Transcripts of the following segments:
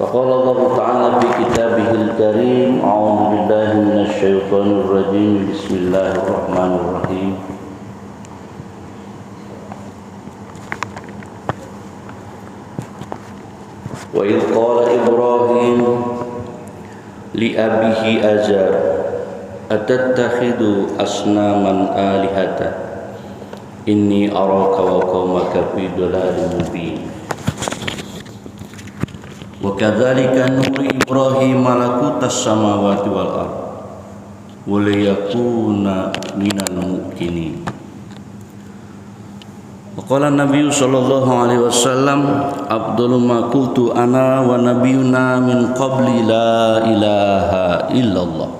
فقال الله تعالى في كتابه الكريم أعوذ بالله من الشيطان الرجيم بسم الله الرحمن الرحيم وإذ قال إبراهيم لأبيه آزر أتتخذ أصناما آلهة إني أراك وقومك في ضلال مبين وكذلك نري إبراهيم ملكوت السماوات والأرض وليكون من الموقنين وقال النبي صلى الله عليه وسلم أفضل ما قلت أنا ونبينا من قبل لا إله إلا الله.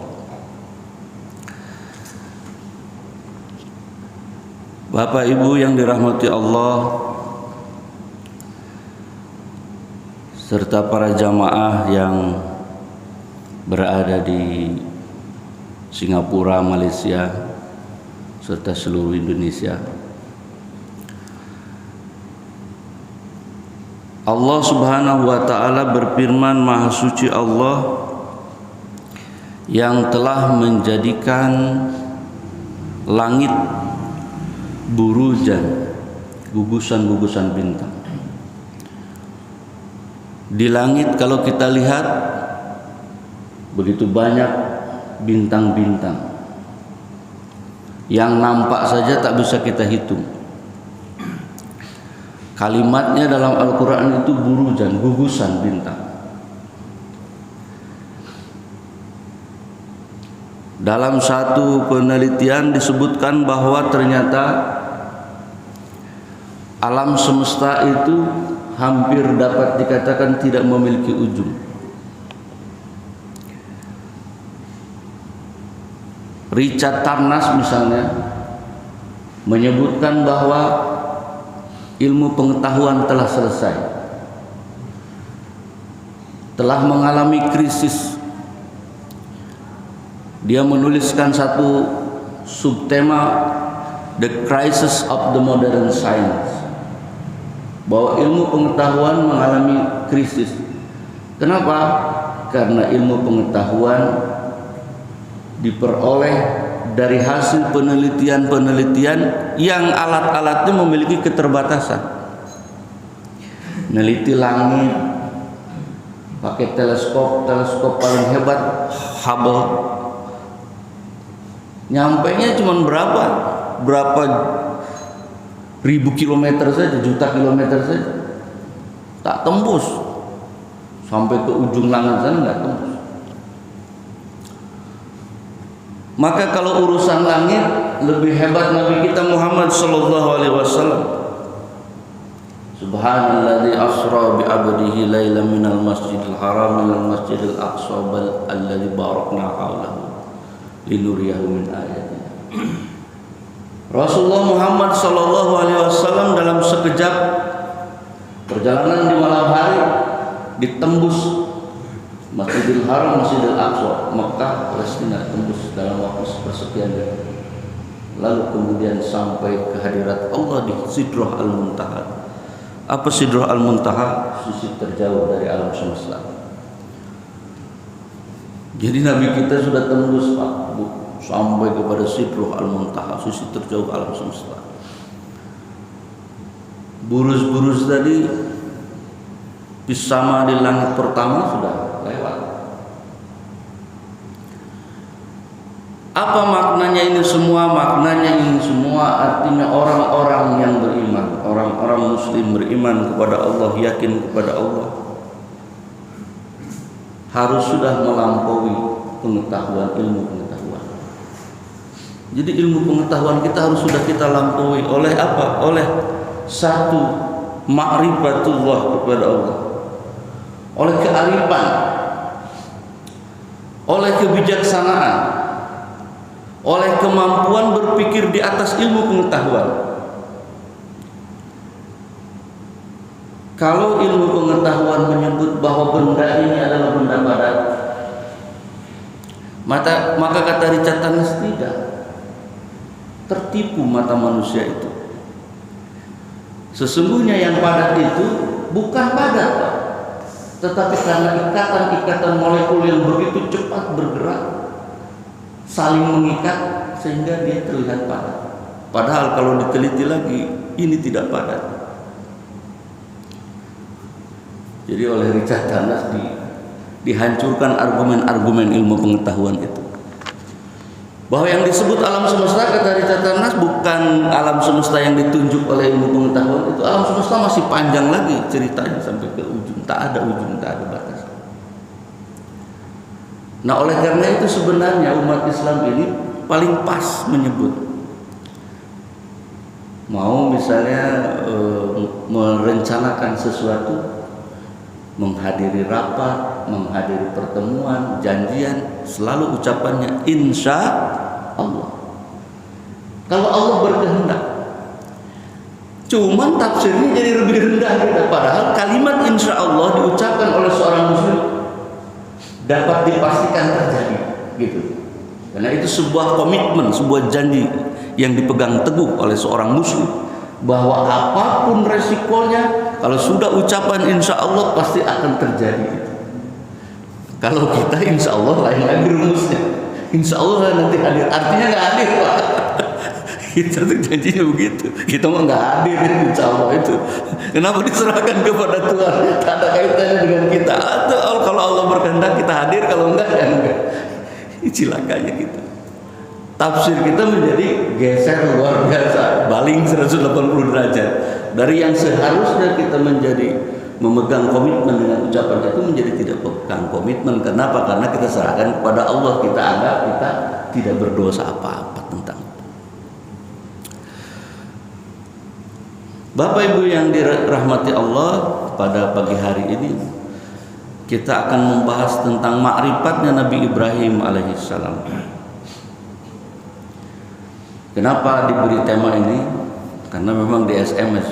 Bapak Ibu yang dirahmati Allah serta para jamaah yang berada di Singapura, Malaysia serta seluruh Indonesia. Allah Subhanahu wa taala berfirman, Maha suci Allah yang telah menjadikan langit burujan, gugusan-gugusan bintang. Di langit kalau kita lihat begitu banyak bintang-bintang yang nampak saja tak bisa kita hitung. Kalimatnya dalam Al-Quran itu burujan, gugusan bintang. Dalam satu penelitian disebutkan bahwa ternyata alam semesta itu hampir dapat dikatakan tidak memiliki ujung. Richard Tarnas misalnya menyebutkan bahwa ilmu pengetahuan telah selesai, telah mengalami krisis. Dia menuliskan satu subtema, The Crisis of the Modern Science, bahwa ilmu pengetahuan mengalami krisis. Kenapa? Karena ilmu pengetahuan diperoleh dari hasil penelitian-penelitian yang alat-alatnya memiliki keterbatasan. Meneliti langit pakai teleskop paling hebat Hubble, nyampainya cuma berapa ribu kilometer saja, juta kilometer saja, tak tembus sampai ke ujung langit sana, nggak tembus. Maka kalau urusan langit lebih hebat Nabi kita Muhammad sallallahu alaihi wasallam. Subhanalladzi asra bi 'abdihi lailan minal masjidil haram ilal masjidil aqsa alladzi barakna haulahu linuriyahu min ayatina. Rasulullah Muhammad sallallahu alaihi wasallam dalam sekejap perjalanan di malam hari ditembus Masjidil Haram, Masjidil Aqsa, Mekah, Palestina, tembus dalam waktu sepersekian detik. Lalu kemudian sampai ke hadirat Allah di Sidrah Al-Muntaha. Apa Sidrah Al-Muntaha? Sisi terjauh dari alam semesta. Jadi Nabi kita sudah tembus, Pak, sampai kepada Sidrah Al-Muntaha, sisi terjauh alam semesta. Buruz-buruz tadi bersama di langit pertama sudah lewat. Apa maknanya ini semua? Maknanya ini semua artinya orang-orang yang beriman, orang-orang muslim beriman kepada Allah, yakin kepada Allah, harus sudah melampaui pengetahuan, ilmu pengetahuan. Jadi ilmu pengetahuan kita harus sudah kita lampaui. Oleh apa? Oleh satu, ma'rifatullah kepada Allah, oleh kearifan, oleh kebijaksanaan, oleh kemampuan berpikir di atas ilmu pengetahuan. Kalau ilmu pengetahuan menyebut bahwa benda ini adalah benda badan, maka kata Richard Tarnas tidak. Tertipu mata manusia itu. Sesungguhnya yang padat itu bukan padat, Pak. Tetapi karena ikatan-ikatan molekul yang begitu cepat bergerak, saling mengikat, sehingga dia terlihat padat. Padahal kalau diteliti lagi, ini tidak padat. Jadi oleh Richard Dawkins dihancurkan argumen-argumen ilmu pengetahuan itu. Bahwa yang disebut alam semesta, kata Richard Dawkins, bukan alam semesta yang ditunjuk oleh ilmu pengetahuan itu. Alam semesta masih panjang lagi ceritanya sampai ke ujung, tak ada ujung, tak ada batas. Nah, oleh karena itu sebenarnya umat Islam ini paling pas menyebut, mau misalnya merencanakan sesuatu, menghadiri rapat, menghadiri pertemuan, janjian, selalu ucapannya insya Allah. Kalau Allah berkehendak. Cuman tafsirnya jadi lebih rendah kita. Padahal kalimat insya Allah diucapkan oleh seorang muslim dapat dipastikan terjadi, gitu. Karena itu sebuah komitmen, sebuah janji yang dipegang teguh oleh seorang muslim, bahwa apapun resikonya, kalau sudah ucapan insya Allah pasti akan terjadi. Kalau kita insya Allah lain lagi rumusnya, insya Allah nanti hadir, artinya nggak hadir Pak. Kita tuh janjinya begitu, kita mah nggak hadir insya Allah itu. Kenapa diserahkan kepada Tuhan? Tak ada kaitannya dengan kita. Atau kalau Allah berkehendak kita hadir, kalau enggak ya enggak. Cilakanya kita. Tafsir kita menjadi geser luar biasa, baling 180 derajat. Dari yang seharusnya kita menjadi memegang komitmen dengan ucapan itu menjadi tidak pegang komitmen. Kenapa? Karena kita serahkan kepada Allah, kita anggap kita tidak berdosa apa-apa tentang itu. Bapak Ibu yang dirahmati Allah, pada pagi hari ini kita akan membahas tentang ma'rifatnya Nabi Ibrahim alaihissalam. Kenapa diberi tema ini? Karena memang di SMS,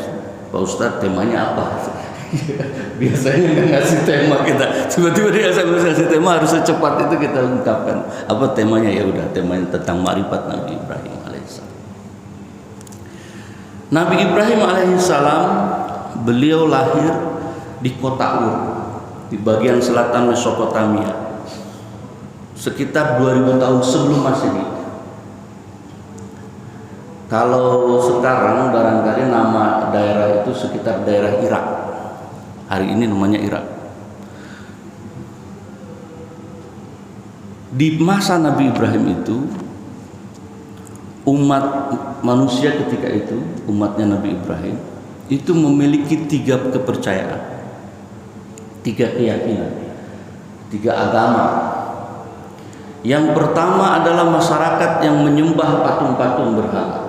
Pak Ustadz temanya apa? Biasanya nggak ngasih tema kita, tiba-tiba di SMS ngasih tema, harus secepat itu kita ungkapkan apa temanya. Ya udah, temanya tentang ma'rifat Nabi Ibrahim alaihissalam. Nabi Ibrahim alaihissalam, beliau lahir di kota Ur, di bagian selatan Mesopotamia, sekitar 2000 tahun sebelum Masehi. Kalau sekarang barangkali nama daerah itu sekitar daerah Irak. Hari ini namanya Irak. Di masa Nabi Ibrahim itu, umat manusia ketika itu, umatnya Nabi Ibrahim itu memiliki 3 kepercayaan, 3 keyakinan, 3 agama. Yang pertama adalah masyarakat yang menyembah patung-patung berhala,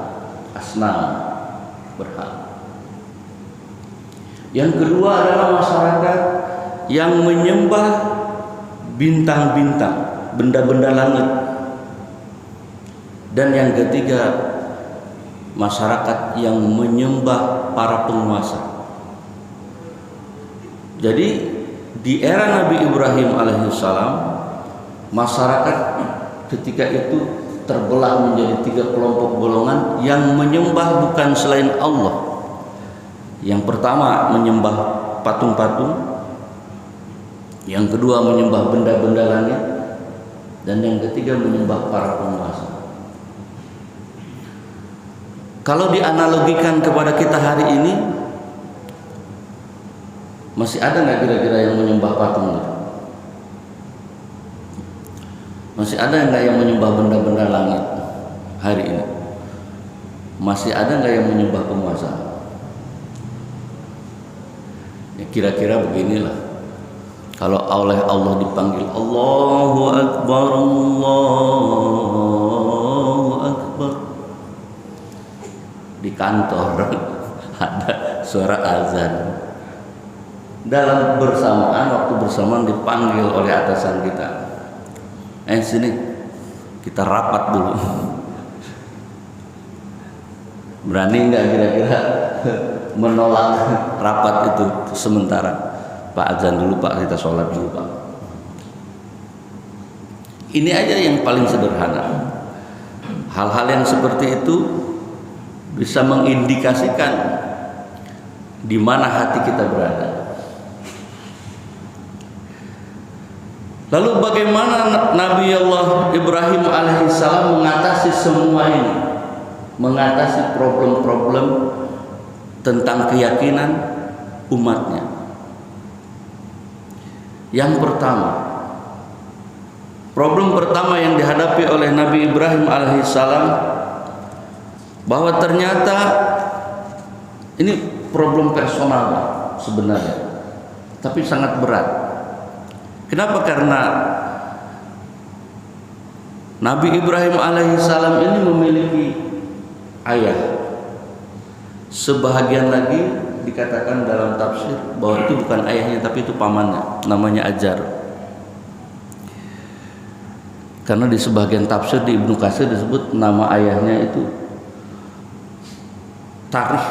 asnam, berhala. Yang kedua adalah masyarakat yang menyembah bintang-bintang, benda-benda langit. Dan yang ketiga, masyarakat yang menyembah para penguasa. Jadi di era Nabi Ibrahim alaihissalam, masyarakat ketika itu terbelah menjadi 3 kelompok golongan yang menyembah bukan selain Allah. Yang pertama menyembah patung-patung, yang kedua menyembah benda-benda langit, dan yang ketiga menyembah para penguasa. Kalau dianalogikan kepada kita hari ini, masih ada nggak kira-kira yang menyembah patung? Masih ada nggak yang menyembah benda-benda langit hari ini? Masih ada nggak yang menyembah penguasa? Ya kira-kira beginilah. Kalau oleh Allah dipanggil Allahu Akbar, Allahu Akbar, di kantor ada suara azan, dalam bersamaan, waktu bersamaan dipanggil oleh atasan kita, sini kita rapat dulu. Berani nggak kira-kira menolak rapat itu sementara? Pak azan dulu Pak, kita sholat dulu Pak. Ini aja yang paling sederhana. Hal-hal yang seperti itu bisa mengindikasikan di mana hati kita berada. Lalu bagaimana Nabi Allah Ibrahim alaihissalam mengatasi semua ini? Mengatasi problem-problem tentang keyakinan umatnya. Yang pertama, problem pertama yang dihadapi oleh Nabi Ibrahim alaihissalam, bahwa ternyata ini problem personal sebenarnya, tapi sangat berat. Kenapa? Karena Nabi Ibrahim alaihissalam ini memiliki ayah. Sebahagian lagi dikatakan dalam tafsir bahwa itu bukan ayahnya, tapi itu pamannya, namanya Ajar. Karena di sebagian tafsir di Ibnu Katsir disebut nama ayahnya itu Tarikh,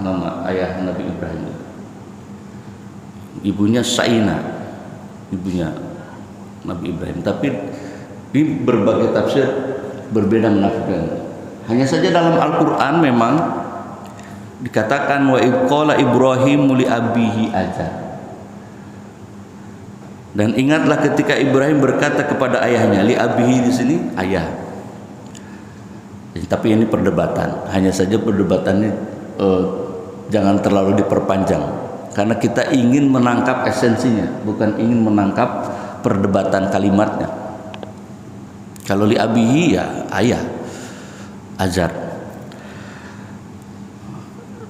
nama ayah Nabi Ibrahim. Ibunya Saina, ibunya Nabi Ibrahim. Tapi di berbagai tafsir berbeda menafsirkan. Hanya saja dalam Al-Quran memang dikatakan wa iqala Ibrahim li abihi Azar. Dan ingatlah ketika Ibrahim berkata kepada ayahnya, li abihi di sini ayah. Tapi ini perdebatan. Hanya saja perdebatannya jangan terlalu diperpanjang, karena kita ingin menangkap esensinya, bukan ingin menangkap perdebatan kalimatnya. Kalau li abihi ya ayah Azar.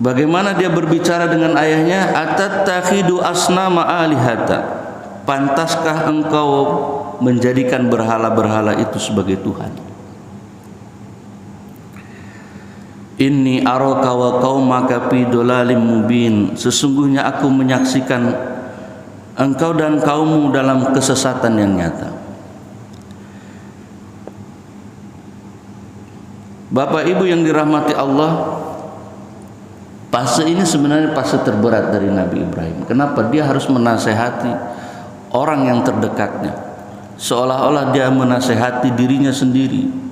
Bagaimana dia berbicara dengan ayahnya? Atattakhidu asnama alihata. Pantaskah engkau menjadikan berhala-berhala itu sebagai Tuhan? Inni araka wa qaumaka fi dhalalim mubin. Sesungguhnya aku menyaksikan engkau dan kaummu dalam kesesatan yang nyata. Bapak Ibu yang dirahmati Allah, fase ini sebenarnya fase terberat dari Nabi Ibrahim. Kenapa? Dia harus menasehati orang yang terdekatnya, seolah-olah dia menasehati dirinya sendiri.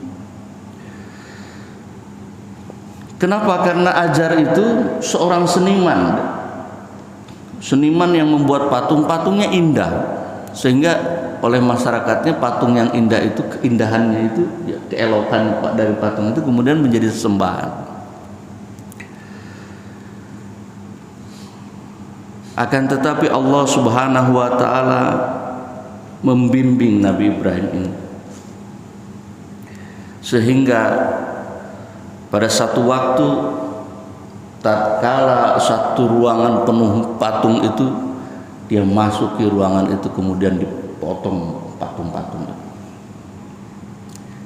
Kenapa? Karena Ajar itu seorang seniman yang membuat patung-patungnya indah, sehingga oleh masyarakatnya patung yang indah itu, keindahannya itu, ya, keelokan dari patung itu kemudian menjadi sesembahan. Akan tetapi Allah Subhanahu wa taala membimbing Nabi Ibrahim ini, sehingga pada satu waktu tatkala satu ruangan penuh patung itu, dia masuk ke ruangan itu, kemudian dipotong patung-patung itu.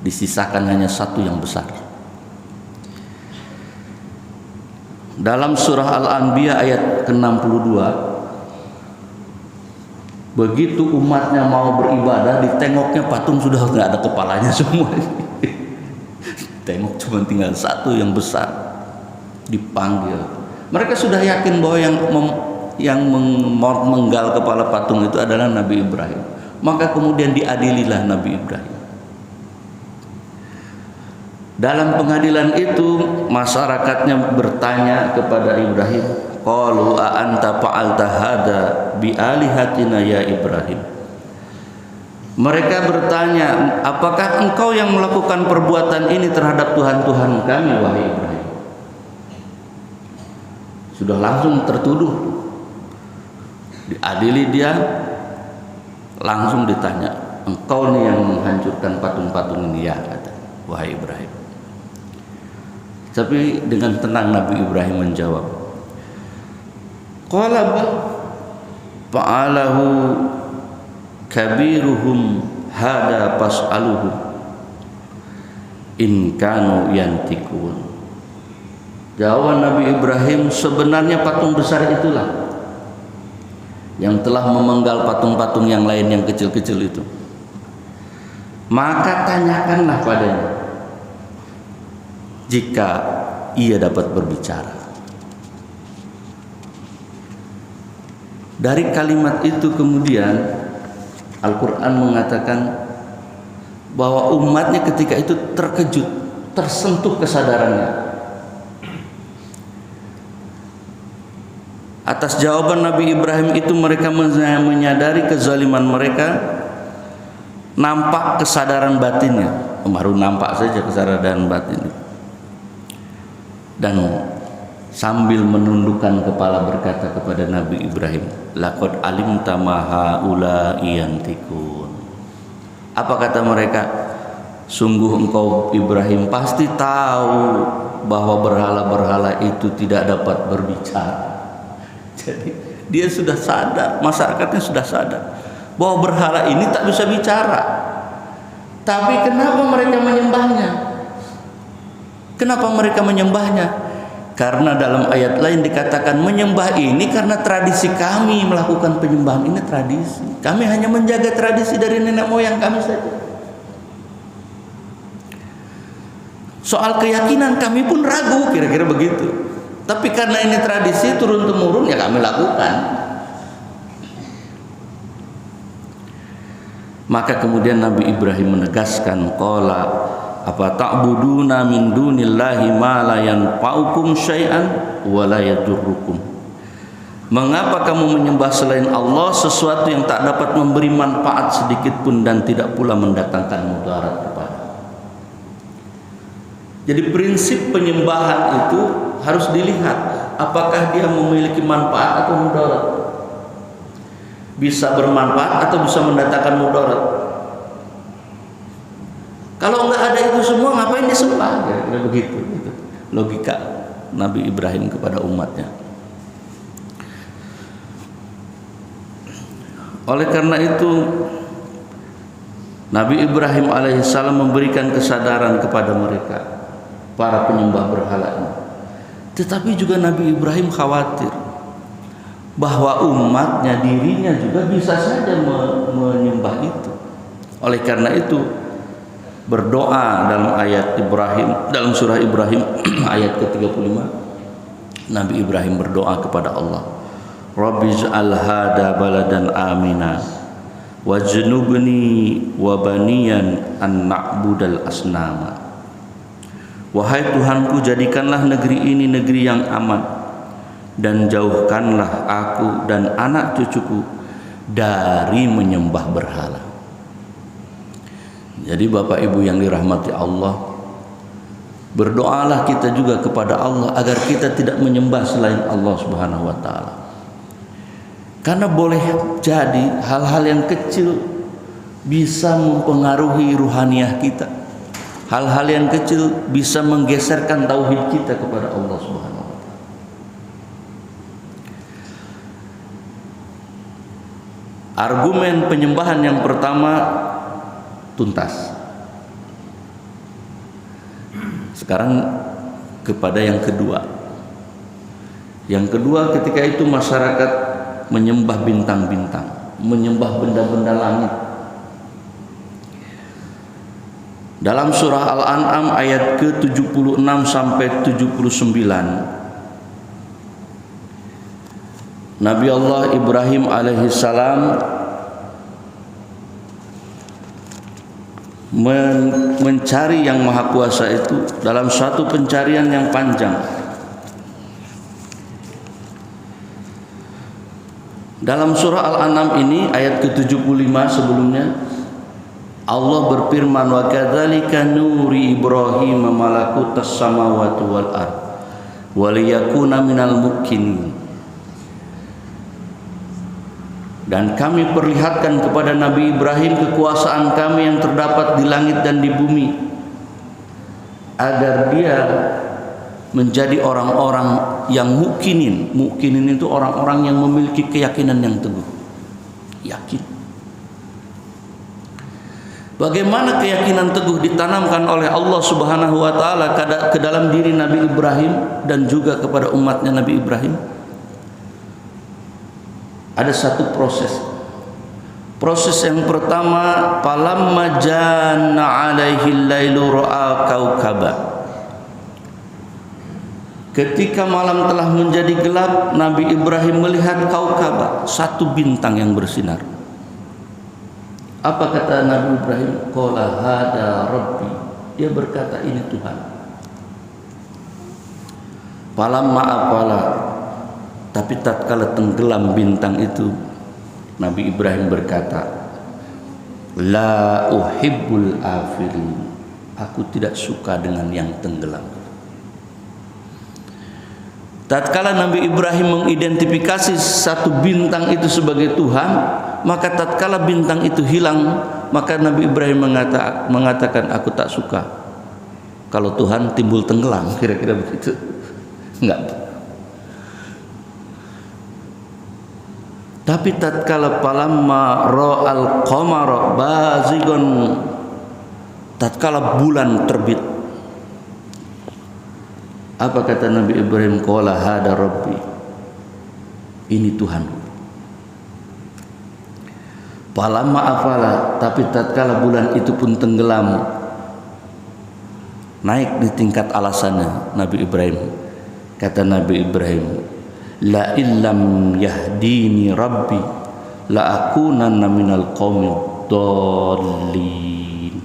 Disisakan hanya satu yang besar. Dalam surah Al-Anbiya ayat ke-62, begitu umatnya mau beribadah, ditengoknya patung sudah nggak ada kepalanya semua. Tengok cuma tinggal satu yang besar, dipanggil. Mereka sudah yakin bahwa yang menggal kepala patung itu adalah Nabi Ibrahim. Maka kemudian diadililah Nabi Ibrahim. Dalam pengadilan itu masyarakatnya bertanya kepada Ibrahim, qalu a anta fa'alta hada bi alihatina ya Ibrahim. Mereka bertanya, apakah engkau yang melakukan perbuatan ini terhadap Tuhan-Tuhan kami, wahai Ibrahim? Sudah langsung tertuduh, diadili dia, langsung ditanya, engkau nih yang menghancurkan patung-patung ini ya, kata, wahai Ibrahim. Tapi dengan tenang Nabi Ibrahim menjawab, qala bal fa'alahu kabiruhum hada pas'aluhum in kanu yantikun. Jawaban Nabi Ibrahim, sebenarnya patung besar itulah yang telah memenggal patung-patung yang lain yang kecil-kecil itu. Maka tanyakanlah padanya jika ia dapat berbicara. Dari kalimat itu kemudian Al-Quran mengatakan bahwa umatnya ketika itu terkejut, tersentuh kesadarannya atas jawaban Nabi Ibrahim itu. Mereka menyadari kezaliman mereka, nampak kesadaran batinnya, baru nampak saja kesadaran batinnya, dan sambil menundukkan kepala berkata kepada Nabi Ibrahim, laqad alimta ma haula'i yantikun. Apa kata mereka? Sungguh engkau Ibrahim pasti tahu bahwa berhala-berhala itu tidak dapat berbicara. Jadi dia sudah sadar, masyarakatnya sudah sadar bahwa berhala ini tak bisa bicara. Tapi kenapa mereka menyembahnya? Kenapa mereka menyembahnya? Karena dalam ayat lain dikatakan menyembah ini karena tradisi kami melakukan penyembahan ini tradisi. Kami hanya menjaga tradisi dari nenek moyang kami saja. Soal keyakinan kami pun ragu, kira-kira begitu. Tapi karena ini tradisi turun temurun ya kami lakukan. Maka kemudian Nabi Ibrahim menegaskan, qala apa ta'buduna min dunillahi ma la yanfa'ukum syai'an wa la yadurrukum. Mengapa kamu menyembah selain Allah sesuatu yang tak dapat memberi manfaat sedikit pun dan tidak pula mendatangkan mudarat kepada. Jadi prinsip penyembahan itu harus dilihat apakah dia memiliki manfaat atau mudarat. Bisa bermanfaat atau bisa mendatangkan mudarat. Kalau enggak ada itu semua, ngapain disembah? Kira-kira begitu, gitu. Logika Nabi Ibrahim kepada umatnya. Oleh karena itu, Nabi Ibrahim alaihissalam memberikan kesadaran kepada mereka, para penyembah berhala ini. Tetapi juga Nabi Ibrahim khawatir bahwa umatnya, dirinya juga bisa saja menyembah itu. Oleh karena itu, berdoa dalam ayat Ibrahim, dalam surah Ibrahim ayat ke-35, Nabi Ibrahim berdoa kepada Allah, Rabbij'al hada baladan amina wajnubni wa baniyan an na'budal asnama. Wahai Tuhanku, jadikanlah negeri ini negeri yang aman dan jauhkanlah aku dan anak cucuku dari menyembah berhala. Jadi Bapak Ibu yang dirahmati Allah, berdoalah kita juga kepada Allah agar kita tidak menyembah selain Allah Subhanahu wa taala. Karena boleh jadi hal-hal yang kecil bisa mempengaruhi ruhaniyah kita. Hal-hal yang kecil bisa menggeserkan tauhid kita kepada Allah Subhanahu wa taala. Argumen penyembahan yang pertama tuntas. Sekarang kepada yang kedua. Yang kedua, ketika itu masyarakat menyembah bintang-bintang, menyembah benda-benda langit. Dalam surah Al-An'am ayat ke-76 sampai 79, Nabi Allah Ibrahim alaihissalam mencari yang maha kuasa itu dalam suatu pencarian yang panjang. Dalam surah Al-An'am ini ayat ke-75 sebelumnya, Allah berfirman, wa kadzalika nuri Ibrahim malakutas samawati wal ard wa liyakuna minal muqinin. Dan kami perlihatkan kepada Nabi Ibrahim kekuasaan kami yang terdapat di langit dan di bumi, agar dia menjadi orang-orang yang mukinin. Mukinin itu orang-orang yang memiliki keyakinan yang teguh, yakin. Bagaimana keyakinan teguh ditanamkan oleh Allah Subhanahu wa taala ke dalam diri Nabi Ibrahim dan juga kepada umatnya Nabi Ibrahim? Ada satu proses. Proses yang pertama, falamma janna alaihi lailu ra'a kaukaba. Ketika malam telah menjadi gelap, Nabi Ibrahim melihat kaukaba, satu bintang yang bersinar. Apa kata Nabi Ibrahim? Qala hada rabbi. Dia berkata, ini Tuhan. Falamma afala. Tapi tatkala tenggelam bintang itu, Nabi Ibrahim berkata, La uhibbul afilin. Aku tidak suka dengan yang tenggelam. Tatkala Nabi Ibrahim mengidentifikasi satu bintang itu sebagai Tuhan, maka tatkala bintang itu hilang, maka Nabi Ibrahim mengatakan, aku tak suka kalau Tuhan timbul tenggelam. Kira-kira begitu. Enggak. Tapi tatkala palamma ra'al qamara bazigon, tatkala bulan terbit, apa kata Nabi Ibrahim? Qala hada rabbi, ini Tuhan. Palamma afala, tapi tatkala bulan itu pun tenggelam, naik di tingkat alasannya Nabi Ibrahim. Kata Nabi Ibrahim, la illam yahdini rabbi la akunanna minal qaumid dallin.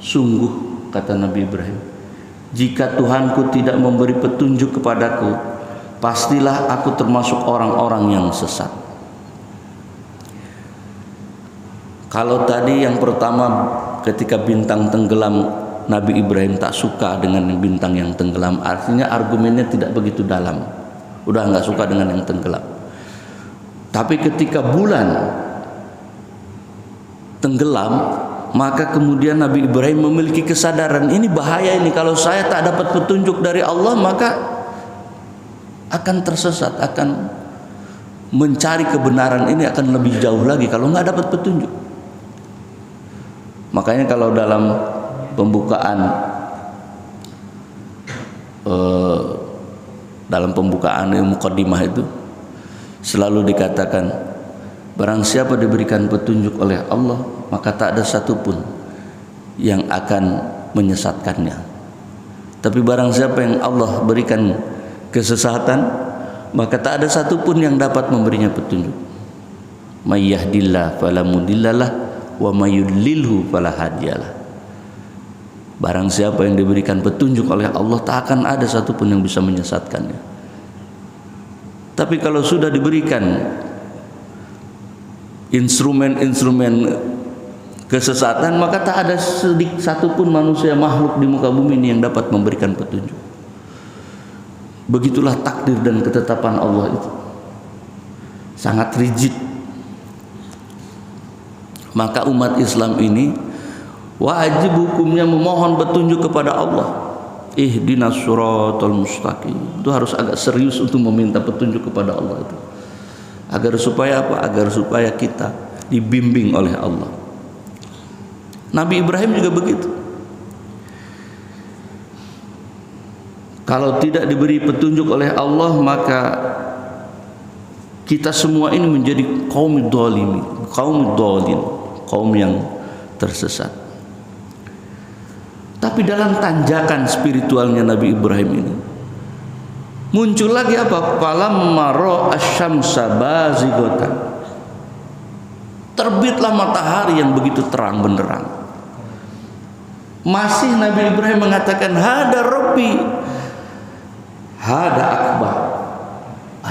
Sungguh, kata Nabi Ibrahim, jika Tuhanku tidak memberi petunjuk kepadaku, pastilah aku termasuk orang-orang yang sesat. Kalau tadi yang pertama ketika bintang tenggelam, Nabi Ibrahim tak suka dengan bintang yang tenggelam, artinya argumennya tidak begitu dalam, udah nggak suka dengan yang tenggelam. Tapi ketika bulan tenggelam, maka kemudian Nabi Ibrahim memiliki kesadaran, ini bahaya ini, kalau saya tak dapat petunjuk dari Allah maka akan tersesat, akan mencari kebenaran ini akan lebih jauh lagi kalau nggak dapat petunjuk. Makanya kalau dalam pembukaan muqaddimah itu selalu dikatakan, barang siapa diberikan petunjuk oleh Allah, maka tak ada satupun yang akan menyesatkannya. Tapi barang siapa yang Allah berikan kesesatan, maka tak ada satupun yang dapat memberinya petunjuk. May yahdillah fala mudhillalah wa may yudlilhu fala hadiyalah. Barang siapa yang diberikan petunjuk oleh Allah, tak akan ada satupun yang bisa menyesatkannya. Tapi kalau sudah diberikan instrumen-instrumen kesesatan, maka tak ada sedikit satupun manusia makhluk di muka bumi ini yang dapat memberikan petunjuk. Begitulah takdir dan ketetapan Allah itu, sangat rigid. Maka umat Islam ini wajib hukumnya memohon petunjuk kepada Allah. Ihdinas siratal mustaqim. Itu harus agak serius untuk meminta petunjuk kepada Allah itu. Agar supaya apa? Agar supaya kita dibimbing oleh Allah. Nabi Ibrahim juga begitu. Kalau tidak diberi petunjuk oleh Allah, maka kita semua ini menjadi kaum dzalimin, kaum yang tersesat. Tapi dalam tanjakan spiritualnya Nabi Ibrahim ini muncul lagi apa? Falamma ra'a asy-syamsa bazighatan. Terbitlah matahari yang begitu terang benderang. Masih Nabi Ibrahim mengatakan hada rabbi, hada akbar.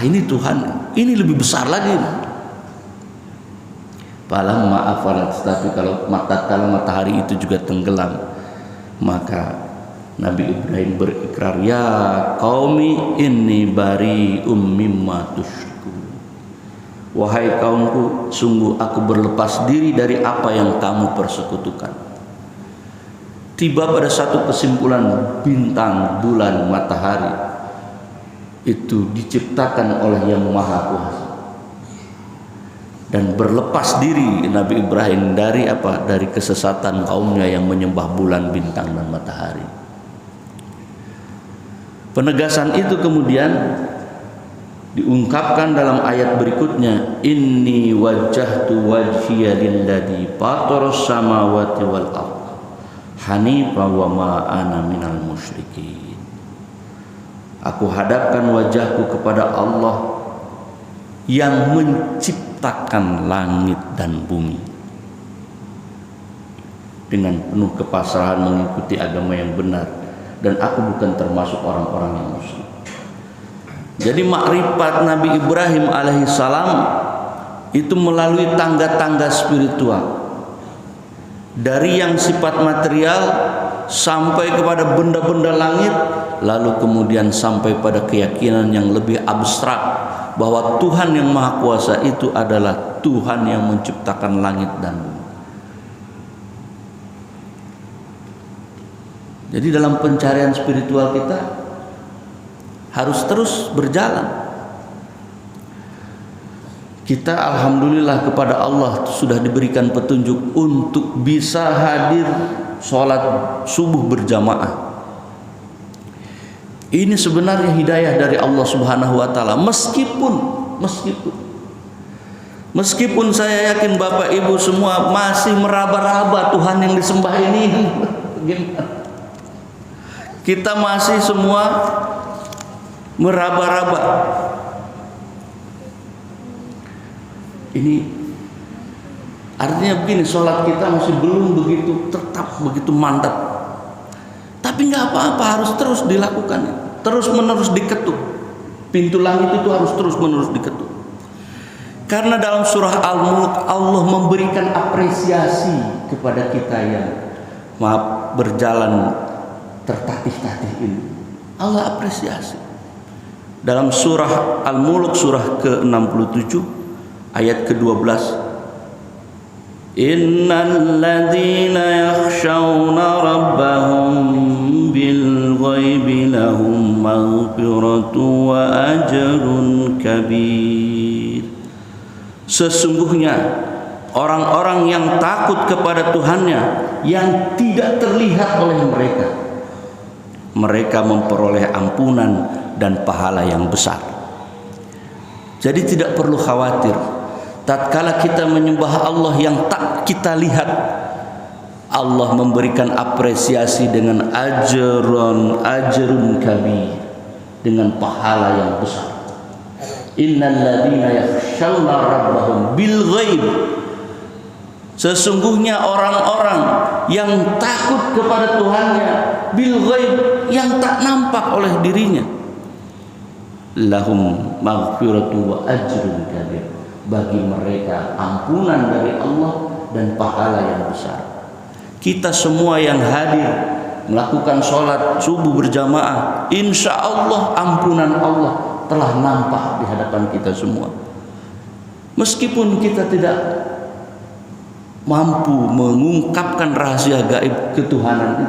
Ini Tuhan, ini lebih besar lagi. Falamma afalat, tapi kalau matahari itu juga tenggelam, maka Nabi Ibrahim berikrar, ya qaumi inni bari'um mimma tusyriku. Wahai kaumku, sungguh aku berlepas diri dari apa yang kamu persekutukan. Tiba pada satu kesimpulan, bintang, bulan, matahari itu diciptakan oleh Yang Maha Kuasa. Dan berlepas diri Nabi Ibrahim dari apa? Dari kesesatan kaumnya yang menyembah bulan, bintang, dan matahari. Penegasan itu kemudian diungkapkan dalam ayat berikutnya, inni wajjahtu wajhiya lilladzi fataras samawati wal ardh hanifa wa ma ana minal musyrikin. Aku hadapkan wajahku kepada Allah yang menciptakan langit dan bumi, dengan penuh kepasrahan mengikuti agama yang benar, dan aku bukan termasuk orang-orang yang musyrik. Jadi makrifat Nabi Ibrahim alaihissalam itu melalui tangga-tangga spiritual. dari yang sifat material sampai kepada benda-benda langit, lalu kemudian sampai pada keyakinan yang lebih abstrak bahwa Tuhan yang Maha Kuasa itu adalah Tuhan yang menciptakan langit dan bumi. Jadi dalam pencarian spiritual kita harus terus berjalan. Kita alhamdulillah kepada Allah sudah diberikan petunjuk untuk bisa hadir sholat subuh berjamaah. Ini sebenarnya hidayah dari Allah Subhanahu wa taala. Meskipun saya yakin Bapak Ibu semua masih meraba-raba Tuhan yang disembah ini gimana? Kita masih semua meraba-raba. Ini artinya begini, sholat kita masih belum begitu tetap, begitu mantap. Tapi nggak apa-apa, harus terus dilakukan, terus menerus diketuk. Pintu langit itu harus terus menerus diketuk. Karena dalam surah Al-Mulk Allah memberikan apresiasi kepada kita yang berjalan tertatih-tatih ini. Allah apresiasi. Dalam surah Al-Mulk surah ke-67 ayat ke-12, innal ladzina yakhshawna rabbahum bil ghaibi lahum maghfiratu wa ajrun kabir. Sesungguhnya orang-orang yang takut kepada Tuhannya yang tidak terlihat oleh mereka memperoleh ampunan dan pahala yang besar. Jadi tidak perlu khawatir. Tatkala kita menyembah Allah yang tak kita lihat, Allah memberikan apresiasi dengan ajrun kabir, dengan pahala yang besar. Innal ladzina yakhshawna rabbahum bil ghaib. Sesungguhnya orang-orang yang takut kepada Tuhannya bil ghaib, yang tak nampak oleh dirinya, lahum maghfiratu wa ajrun kabir. Bagi mereka ampunan dari Allah dan pahala yang besar. Kita semua yang hadir melakukan sholat subuh berjamaah, insya Allah ampunan Allah telah nampak di hadapan kita semua. Meskipun kita tidak mampu mengungkapkan rahasia gaib ketuhanan itu.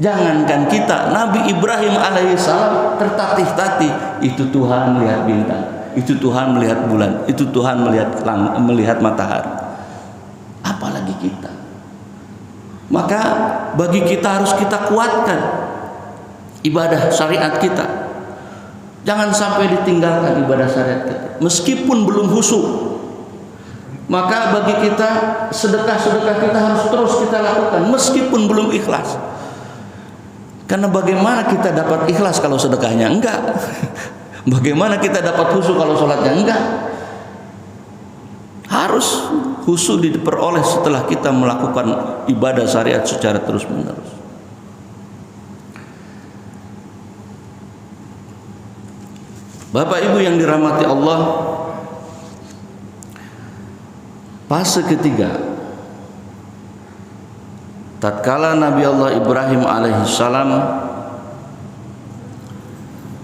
Jangankan kita, Nabi Ibrahim alaihissalam tertatih-tatih, itu Tuhan melihat bintang, itu Tuhan melihat bulan, itu Tuhan melihat matahari. Apalagi kita. Maka bagi kita harus kita kuatkan ibadah syariat kita. Jangan sampai ditinggalkan ibadah syariat kita. Meskipun belum khusyuk, maka bagi kita sedekah-sedekah kita harus terus kita lakukan meskipun belum ikhlas. Karena bagaimana kita dapat ikhlas kalau sedekahnya enggak? Bagaimana kita dapat khusyuk kalau sholatnya enggak? Harus khusyuk diperoleh setelah kita melakukan ibadah syariat secara terus menerus. Bapak Ibu yang dirahmati Allah, fase ketiga, tatkala Nabi Allah Ibrahim alaihissalam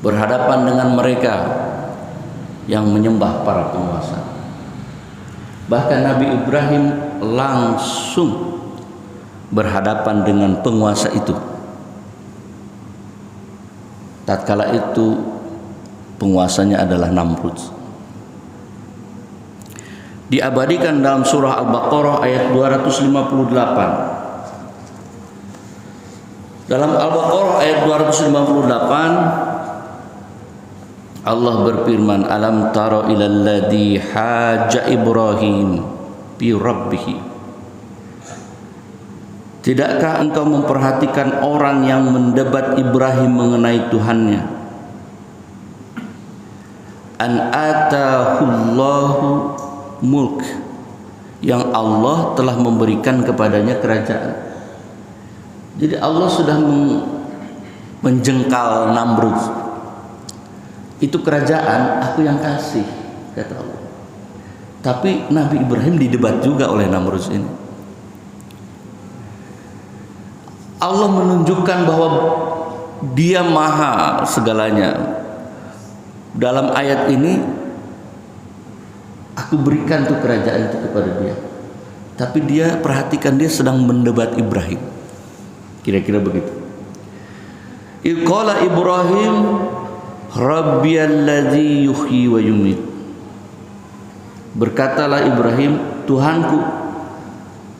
berhadapan dengan mereka yang menyembah para penguasa. Bahkan Nabi Ibrahim langsung berhadapan dengan penguasa itu. Tatkala itu penguasanya adalah Namrud. Diabadikan dalam surah Al-Baqarah ayat 258. Dalam Al-Baqarah ayat 258 Allah berfirman, alam tara ilal ladzi haja Ibrahim bi rabbih. Tidakkah engkau memperhatikan orang yang mendebat Ibrahim mengenai Tuhannya? An atahullahu mulk, yang Allah telah memberikan kepadanya kerajaan. Jadi Allah sudah menjengkal Namrud. Itu kerajaan aku yang kasih, kata Allah. Tapi Nabi Ibrahim didebat juga oleh Namrud ini. Allah menunjukkan bahwa Dia maha segalanya. Dalam ayat ini, aku berikan tuh kerajaan itu kepada dia. Tapi dia, perhatikan, dia sedang mendebat Ibrahim. Kira-kira begitu. Iqala Ibrahim Rabbiyalladzi yuhyi wa yumit. Berkatalah Ibrahim, Tuhanku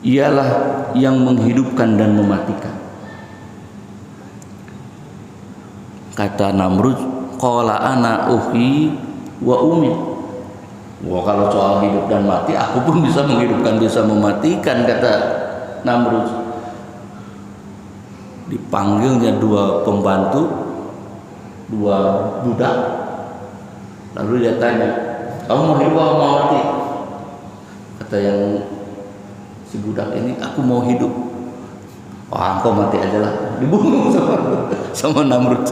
ialah yang menghidupkan dan mematikan. Kata Namrud, qala ana uhyi wa umit. Wah, kalau soal hidup dan mati, aku pun bisa menghidupkan, bisa mematikan, kata Namrud. Dipanggilnya dua pembantu, dua budak. Lalu dia tanya, kamu mau hidup atau mau mati? Kata yang si budak ini, aku mau hidup. Wah, engkau mati aja lah. Dibunuh sama Namrud.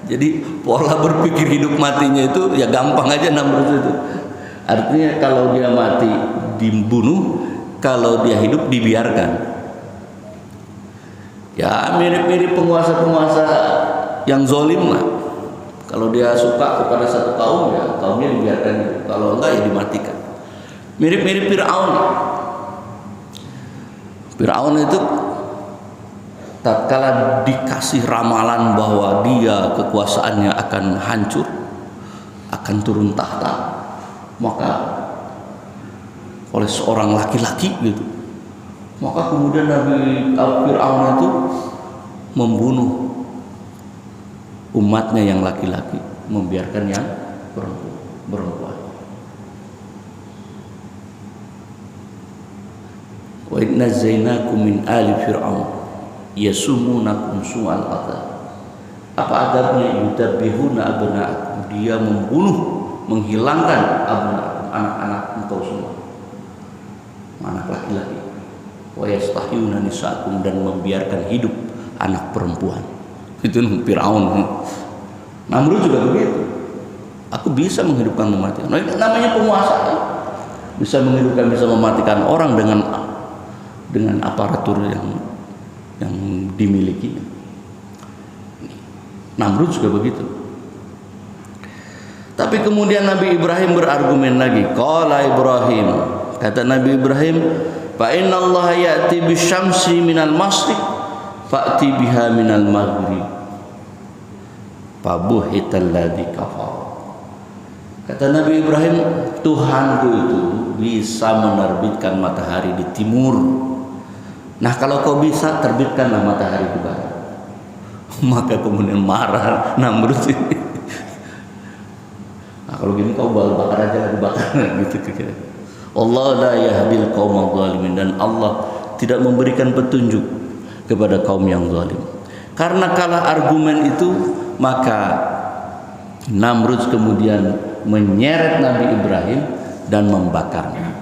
Jadi pola berpikir hidup matinya itu ya gampang aja Namrud itu. Artinya kalau dia mati dibunuh, kalau dia hidup dibiarkan. Ya mirip-mirip penguasa-penguasa yang zolim lah. Kalau dia suka kepada satu kaum, ya kaumnya dibiarkan. Kalau enggak ya dimatikan. Mirip-mirip Fir'aun. Fir'aun itu tatkala dikasih ramalan bahwa dia kekuasaannya akan hancur, akan turun tahta, maka oleh seorang laki-laki gitu, maka kemudian Nabi Fir'aun itu membunuh umatnya yang laki-laki, membiarkan yang perempuan. Wa inna zainakum min ali fir'aun yasumunakum su'al adab. Apa adabnya? Yudabihuna abna'akum, dia membunuh, menghilangkan abna'akum, anak-anak engkau semua, anak laki-laki. Wa yastahiyuna nisa'akum, dan membiarkan hidup anak perempuan. Itu Fir'aun. Namrud juga begitu. Aku bisa menghidupkan, mematikan. Nah, namanya penguasa, bisa menghidupkan, bisa mematikan orang dengan aparatur yang dimilikinya. Namrud juga begitu. Tapi kemudian Nabi Ibrahim berargumen lagi. Qala Ibrahim, kata Nabi Ibrahim, fa inna Allah ya'ti bisyamsi minal masriq fa'ti biha minal maghrib fabuhital ladzi kafar. Kata Nabi Ibrahim, Tuhanku itu bisa menerbitkan matahari di timur. Nah, kalau kau bisa, terbitkanlah matahari di barat. Maka kemudian marah Namrud ini. Nah, kalau gini kau bakar aja, dibakar gitu kira. Allah la yahdil qaumal zalimin, dan Allah tidak memberikan petunjuk kepada kaum yang zalim. Karena kalah argumen itu, maka Namrud kemudian menyeret Nabi Ibrahim dan membakarnya.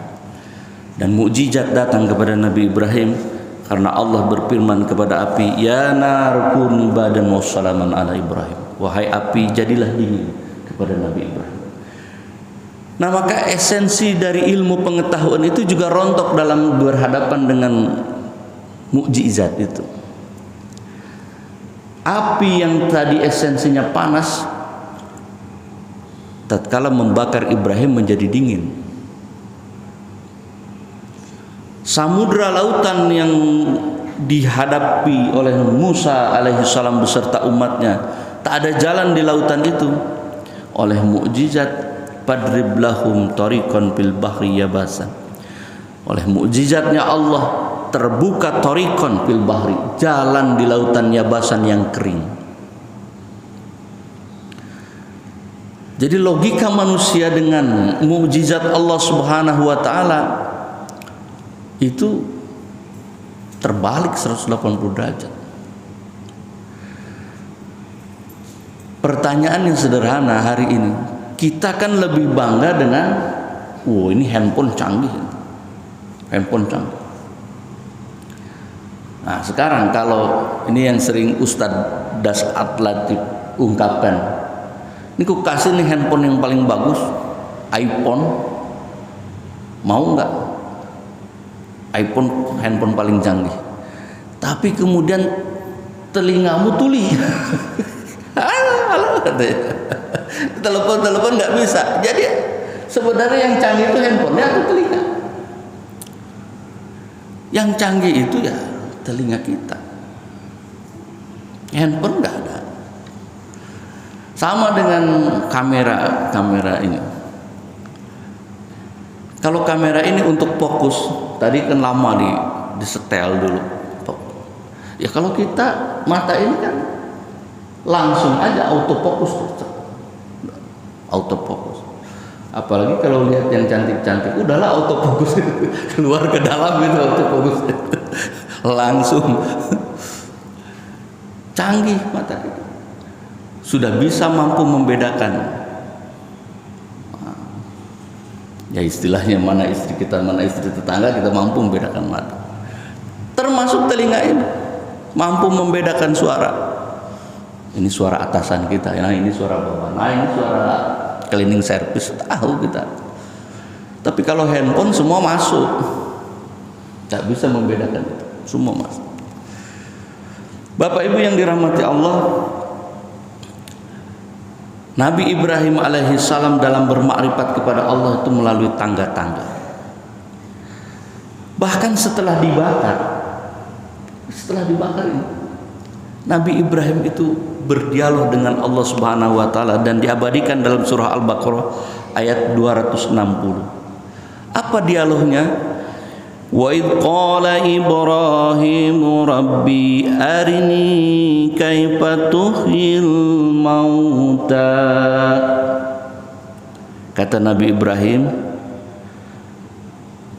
Dan mukjizat datang kepada Nabi Ibrahim karena Allah berfirman kepada api, ya narkuni badan wa salaman ala Ibrahim. Wahai api, jadilah dingin kepada Nabi Ibrahim. Nah, maka esensi dari ilmu pengetahuan itu juga rontok dalam berhadapan dengan mukjizat itu. Api yang tadi esensinya panas, tatkala membakar Ibrahim menjadi dingin. Samudra lautan yang dihadapi oleh Musa alaihissalam beserta umatnya, tak ada jalan di lautan itu. Oleh mukjizat fadrib lahum tariqan fil bahri yabasan, oleh mukjizatnya Allah terbuka tariqan fil bahri, jalan di lautan yabasan yang kering. Jadi logika manusia dengan mukjizat Allah Subhanahu wa taala itu terbalik 180 derajat. Pertanyaan yang sederhana hari ini, kita kan lebih bangga dengan ini handphone canggih. Nah, sekarang kalau ini yang sering Ustadz Dasat Latif ungkapkan, ini ku kasih nih handphone yang paling bagus, iPhone, mau nggak? iPhone, handphone paling canggih. Tapi kemudian telingamu tuli. Halo, telepon nggak bisa. Jadi sebenarnya yang canggih itu handphonenya atau telinga? Yang canggih itu ya telinga kita. Handphone nggak ada. Sama dengan kamera ini. Kalau kamera ini untuk fokus, tadi kan lama disetel dulu. Ya kalau kita mata ini kan langsung aja autofokus. Autofokus. Apalagi kalau lihat yang cantik-cantik, udahlah autofokus keluar ke dalam itu autofokus. Langsung. Canggih mata kita. Sudah bisa mampu membedakan. Ya istilahnya mana istri kita, mana istri tetangga, kita mampu membedakan mata. Termasuk telinga ini mampu membedakan suara. Ini suara atasan kita, nah ini suara bawah, nah ini suara cleaning service, tahu kita. Tapi kalau handphone semua masuk, tak bisa membedakan itu, semua masuk. Bapak Ibu yang dirahmati Allah, Nabi Ibrahim alaihissalam dalam bermakrifat kepada Allah itu melalui tangga-tangga. Bahkan setelah dibakar ini, Nabi Ibrahim itu berdialog dengan Allah Subhanahu wa taala dan diabadikan dalam surah Al-Baqarah ayat 260. Apa dialognya? Wa idh qala Ibrahimu rabbi arini kaifa tuhyil mauta. Kata Nabi Ibrahim,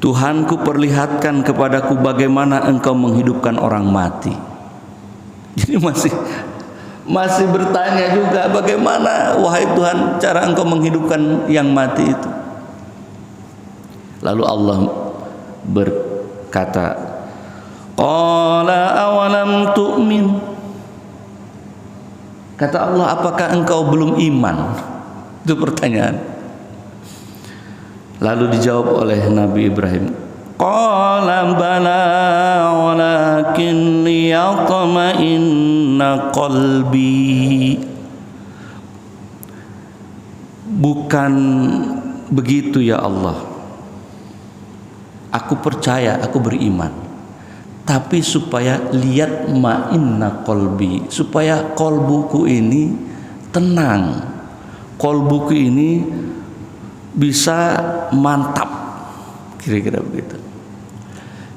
Tuhanku, perlihatkan kepadaku bagaimana engkau menghidupkan orang mati. Jadi masih bertanya juga, bagaimana wahai Tuhan cara engkau menghidupkan yang mati itu. Lalu Allah berkata, qala awalam tu'min. Kata Allah, apakah engkau belum iman? Itu pertanyaan. Lalu dijawab oleh Nabi Ibrahim, qala bala walakin liyatma'inna qalbi. Bukan begitu ya Allah, aku percaya, aku beriman, tapi supaya lihat ma'inna qalbi, supaya kolbuku ini tenang, kolbuku ini bisa mantap, kira-kira begitu.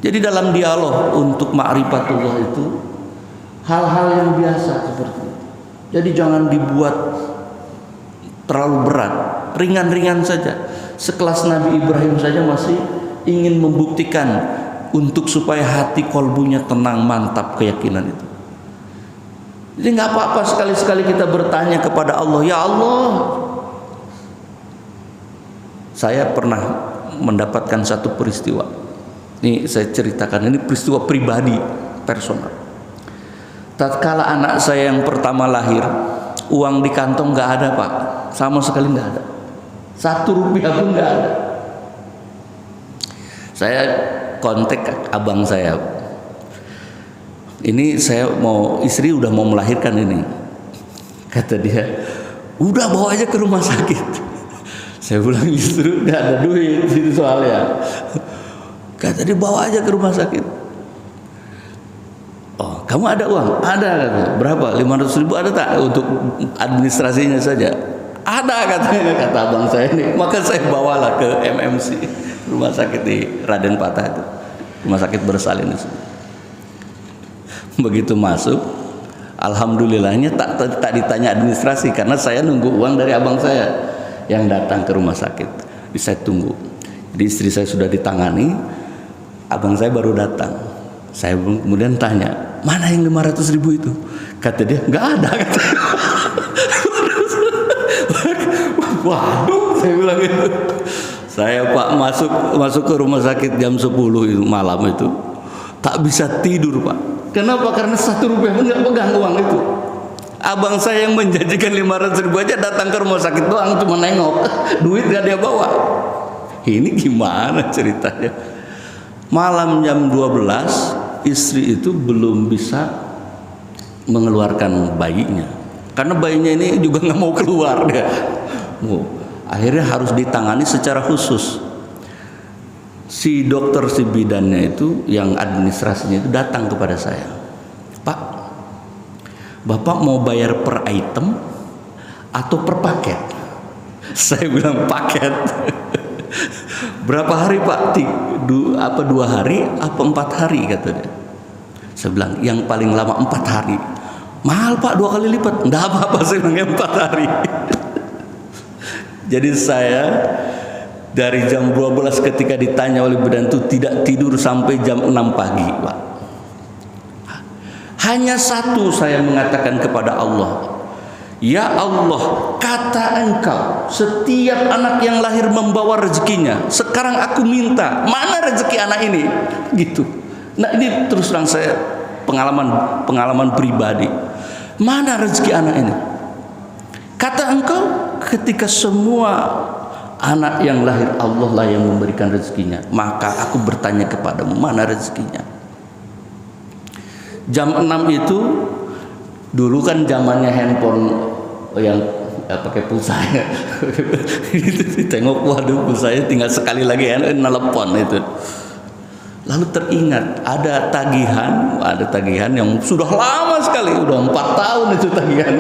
Jadi dalam dialog untuk ma'rifatullah itu hal-hal yang biasa seperti itu. Jadi jangan dibuat terlalu berat, ringan-ringan saja. Sekelas Nabi Ibrahim saja masih ingin membuktikan untuk supaya hati kolbunya tenang, mantap keyakinan itu. Jadi nggak apa-apa sekali-sekali kita bertanya kepada Allah, ya Allah, saya pernah mendapatkan satu peristiwa. Ini saya ceritakan, ini peristiwa pribadi, personal. Tatkala anak saya yang pertama lahir, uang di kantong nggak ada Pak, sama sekali nggak ada, 1 rupiah pun nggak ada. Saya kontak abang saya, ini saya mau, istri udah mau melahirkan ini. Kata dia, udah bawa aja ke rumah sakit. Saya bilang, justru nggak ada duit itu soalnya. Kata dia, bawa aja ke rumah sakit. Oh, kamu ada uang? Ada katanya. Berapa? 500.000 ada tak untuk administrasinya saja? Ada katanya, kata abang saya ini. Maka saya bawalah ke MMC, rumah sakit di Raden Patah itu, rumah sakit bersalin itu. Begitu masuk, alhamdulillahnya tak ditanya administrasi, karena saya nunggu uang dari abang saya yang datang ke rumah sakit. Jadi saya tunggu. Jadi istri saya sudah ditangani, abang saya baru datang. Saya kemudian tanya, mana yang 500.000 itu? Kata dia, nggak ada. Kata. Waduh, saya bilang gitu. Saya Pak masuk ke rumah sakit jam 10 itu malam itu, tak bisa tidur Pak. Kenapa? Karena 1 rupiah pun nggak pegang uang itu. Abang saya yang menjanjikan 500.000 aja datang ke rumah sakit doang, cuma nengok, duit gak dia bawa. Ini gimana ceritanya? Malam jam 12 istri itu belum bisa mengeluarkan bayinya, karena bayinya ini juga nggak mau keluar dia. Akhirnya harus ditangani secara khusus. Si dokter si bidannya itu yang administrasinya itu datang kepada saya, Pak, Bapak mau bayar per item atau per paket? Saya bilang paket. Berapa hari Pak? 2 hari apa 4 hari katanya. Saya bilang yang paling lama 4 hari. Mahal Pak, 2 kali lipat. Enggak apa-apa, saya bilang 4 hari. Jadi saya dari jam 12 ketika ditanya oleh bidan itu tidak tidur sampai jam 6 pagi Pak. Hanya satu saya mengatakan kepada Allah, ya Allah, kata Engkau setiap anak yang lahir membawa rezekinya. Sekarang aku minta, mana rezeki anak ini? Gitu. Nah ini terus terang saya pengalaman pribadi. Mana rezeki anak ini? Kata Engkau, ketika semua anak yang lahir Allah lah yang memberikan rezekinya, maka aku bertanya kepadamu, mana rezekinya? Jam 6 itu dulu kan zamannya handphone yang pakai pulsa ya. Itu tengok, waduh pulsanya tinggal sekali lagi ya, nelpon itu. Lalu teringat ada tagihan yang sudah lama sekali, udah 4 tahun itu tagihan.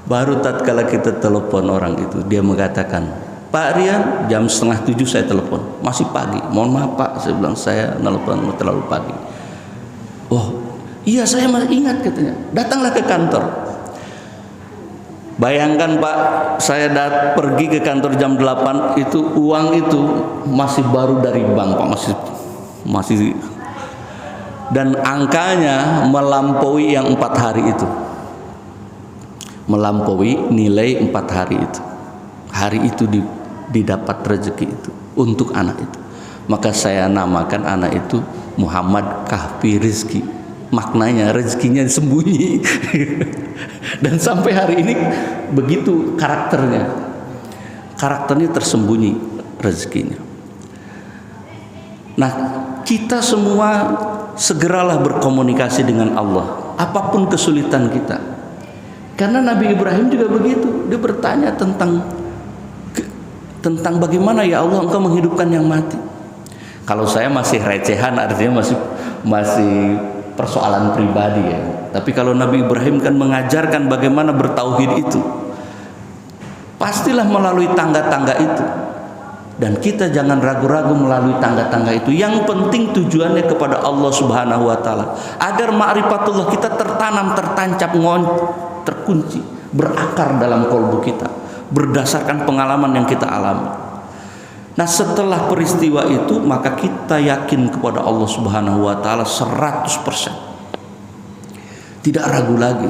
Baru tatkala kita telepon orang itu, dia mengatakan, Pak Rian, jam 6:30 saya telepon, masih pagi. Mohon maaf Pak, saya bilang saya nelpon terlalu pagi. Oh iya, saya masih ingat katanya. Datanglah ke kantor. Bayangkan Pak, saya pergi ke kantor jam 8, itu uang itu masih baru dari bank Pak, masih dan angkanya melampaui yang 4 hari itu. Melampaui nilai 4 hari itu. Hari itu didapat rezeki itu untuk anak itu. Maka saya namakan anak itu Muhammad Kahfi Rizki. Maknanya rezekinya sembunyi. Dan sampai hari ini begitu karakternya. Karakternya tersembunyi rezekinya. Nah, kita semua segeralah berkomunikasi dengan Allah, apapun kesulitan kita. Karena Nabi Ibrahim juga begitu. Dia bertanya tentang bagaimana ya Allah Engkau menghidupkan yang mati. Kalau saya masih recehan, artinya masih persoalan pribadi ya. Tapi kalau Nabi Ibrahim kan mengajarkan bagaimana bertauhid itu, pastilah melalui tangga-tangga itu. Dan kita jangan ragu-ragu melalui tangga-tangga itu. Yang penting tujuannya kepada Allah Subhanahu wa taala. Agar ma'rifatullah kita tertanam, tertancap, terkunci, berakar dalam kalbu kita berdasarkan pengalaman yang kita alami. Nah, setelah peristiwa itu maka kita yakin kepada Allah Subhanahu wa taala 100%. Tidak ragu lagi.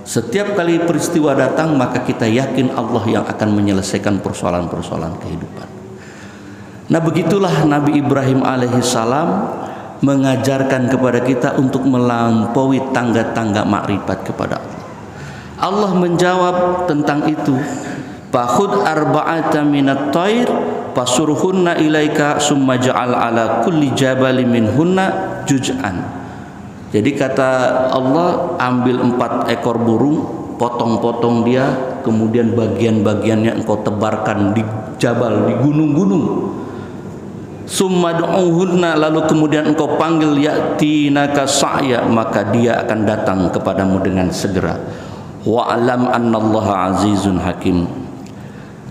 Setiap kali peristiwa datang maka kita yakin Allah yang akan menyelesaikan persoalan-persoalan kehidupan. Nah, begitulah Nabi Ibrahim alaihissalam mengajarkan kepada kita untuk melampaui tangga-tangga makrifat kepada Allah. Allah menjawab tentang itu, "Fakhud arba'ata minat thair fasurhunna ilaika summa ja'al ala kulli jabalin minhunna juz'an." Jadi kata Allah, ambil 4 ekor burung, potong-potong dia, kemudian bagian-bagiannya engkau tebarkan di jabal, di gunung-gunung. Summa du'uhunna, lalu kemudian engkau panggil, ya'tinaka sa'ya, maka dia akan datang kepadamu dengan segera. Wa'alam annallaha azizun hakim.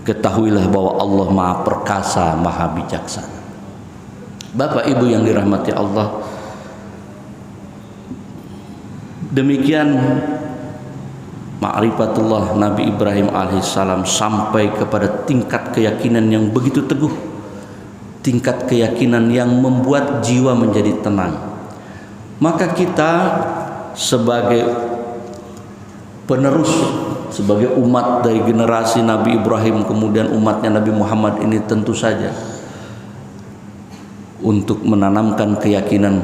Ketahuilah bahwa Allah Maha Perkasa, Maha Bijaksana. Bapak Ibu yang dirahmati Allah, demikian ma'rifatullah Nabi Ibrahim alaihissalam sampai kepada tingkat keyakinan yang begitu teguh, tingkat keyakinan yang membuat jiwa menjadi tenang. Maka kita sebagai penerus, sebagai umat dari generasi Nabi Ibrahim kemudian umatnya Nabi Muhammad ini, tentu saja untuk menanamkan keyakinan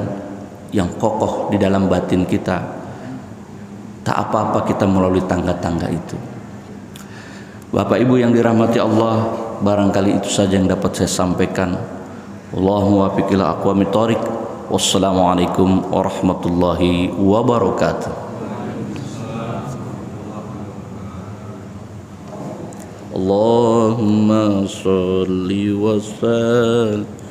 yang kokoh di dalam batin kita, tak apa-apa kita melalui tangga-tangga itu. Bapak Ibu yang dirahmati Allah, barangkali itu saja yang dapat saya sampaikan. Allahumma wafiq ila aqwamit thoriq. Wassalamualaikum warahmatullahi wabarakatuh. Allahumma sholli wa sallim